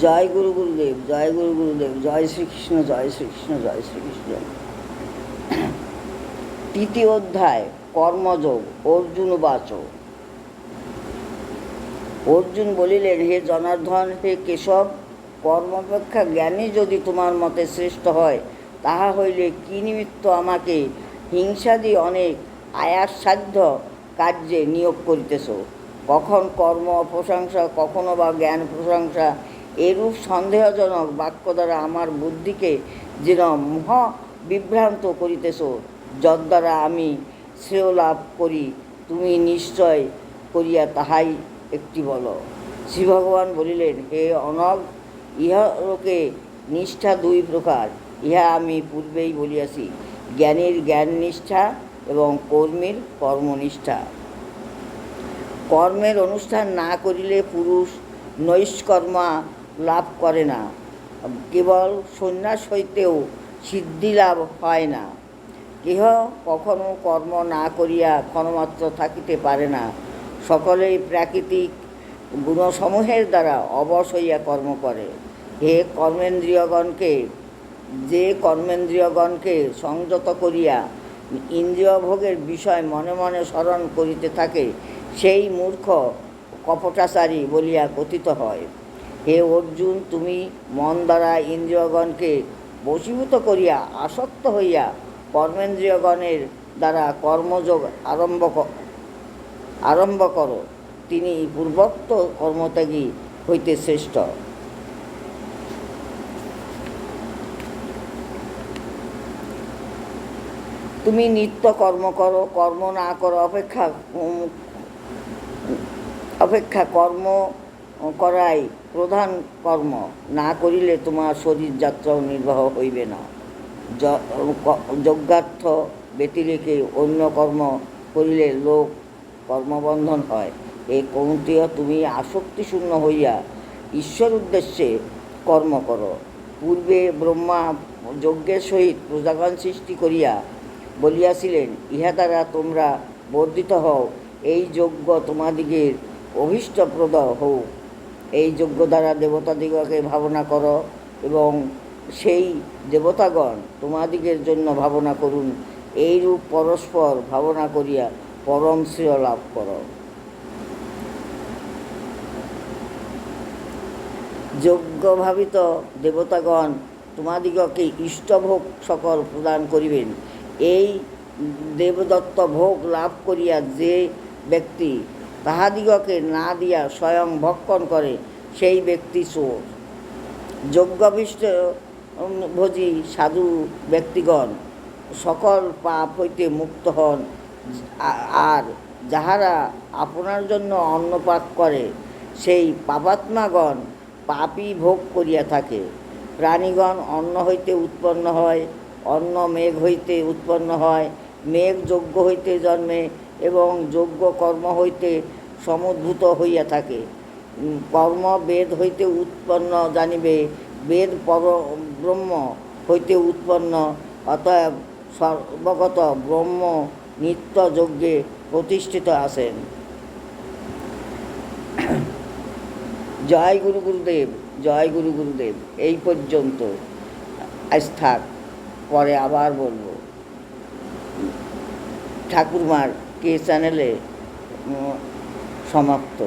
জয় গুরু গুরুদেব, জয় গুরু গুরুদেব, জয় শ্রীকৃষ্ণ, জয় শ্রীকৃষ্ণ, জয় শ্রীকৃষ্ণ। তৃতীয় অধ্যায়, কর্মযোগ। অর্জুন বাচ। অর্জুন বলিলেন, হে জনার্দন, হে কেশব, কর্মাপেক্ষা জ্ঞানী যদি তোমার মতে শ্রেষ্ঠ হয়, তাহা হইলে কি নিমিত্ত আমাকে হিংসাদি অনেক আয়াসসাধ্য কার্যে নিয়োগ করিতেছ? কখন কর্ম প্রশংসা, কখনো বা জ্ঞান প্রশংসা, এরূপ সন্দেহজনক বাক্য দ্বারা আমার বুদ্ধিকে যেন মহা বিভ্রান্ত করিতেছ, যদ্বারা আমি শ্রেয় লাভ করি, তুমি নিশ্চয় করিয়া তাহাই একটি বল। শ্রী ভগবান বলিলেন, হে অনগ, ইহলোকে নিষ্ঠা দুই প্রকার, ইহা আমি পূর্বেই বলিয়াছি। জ্ঞানীর জ্ঞান নিষ্ঠা এবং কর্মীর কর্মনিষ্ঠা। কর্মের অনুষ্ঠান না করিলে পুরুষ নৈষ্কর্মা লাভ করে না। কেবল সন্ন্যাস হইতেও সিদ্ধি লাভ হয় না। কেহ কখনো কর্ম না করিয়া ক্ষণমাত্র থাকিতে পারে না। সকলেই প্রাকৃতিক গুণসমূহের দ্বারা অবশ হইয়া কর্ম করে। যে কর্মেন্দ্রিয়গণকে সংযত করিয়া ইন্দ্রিয় ভোগের বিষয় মনে মনে স্মরণ করিতে থাকে, সেই মূর্খ কপটাচারী বলিয়া কথিত হয়। হে অর্জুন, তুমি মন দ্বারা ইন্দ্রিয়গণকে বশীভূত করিয়া আসক্ত হইয়া কর্মেন্দ্রিয়গণের দ্বারা কর্মযোগ আরম্ভ করো। তিনি পূর্বোক্ত কর্মত্যাগী হইতে শ্রেষ্ঠ। তুমি নিত্য কর্ম করো, কর্ম না করো। অপেক্ষা কর্ম করাই প্রধান কর্ম। না করিলে তোমার শরীর যাত্রাও নির্বাহ হইবে না। যজ্ঞার্থ ব্যতিরেকে অন্য কর্ম করিলে লোক কর্মবন্ধন হয়। এই কৌন্তেয়, তুমি আসক্তিশূন্য হইয়া ঈশ্বর উদ্দেশ্যে কর্ম করো। পূর্বে ব্রহ্মা যজ্ঞের সহিত প্রজাগণ সৃষ্টি করিয়া বলিয়াছিলেন, ইহা দ্বারা তোমরা বর্ধিত হও, এই যজ্ঞ তোমাদিগের অভীষ্টপ্রদ হোক। এই যজ্ঞ দ্বারা দেবতাদিগকে ভাবনা করো এবং সেই দেবতাগণ তোমাদিগের জন্য ভাবনা করুন। এইরূপ পরস্পর ভাবনা করিয়া পরম শ্রেয় লাভ করো। যজ্ঞভাবিত দেবতাগণ তোমাদিগকে ইষ্টভোগ সকল প্রদান করিবেন। এই দেবদত্ত ভোগ লাভ করিয়া যে ব্যক্তি তাহাদিগকে না দিয়া স্বয়ং ভক্ষণ করে, সেই ব্যক্তি চোর। যজ্ঞাভিষ্ট ভোজী সাধু ব্যক্তিগণ সকল পাপ হইতে মুক্ত হন। আর যাহারা আপনার জন্য অন্নপাক করে, সেই পাপাত্মাগণ পাপই ভোগ করিয়া থাকে। প্রাণীগণ অন্ন হইতে উৎপন্ন হয়, অন্ন মেঘ হইতে উৎপন্ন হয়, মেঘ যজ্ঞ হইতে জন্মে এবং যজ্ঞ কর্ম হইতে সমুদ্ভূত হইয়া থাকে। কর্ম বেদ হইতে উৎপন্ন জানিবে, বেদ ব্রহ্ম হইতে উৎপন্ন। অতএব সর্বগত ব্রহ্ম নিত্য যজ্ঞে প্রতিষ্ঠিত আছেন। জয় গুরু গুরুদেব, জয় গুরু গুরুদেব। এই পর্যন্ত আজ থাক, পরে আবার বলবো। ঠাকুরমার কে চ্যানেলে সমাপ্ত।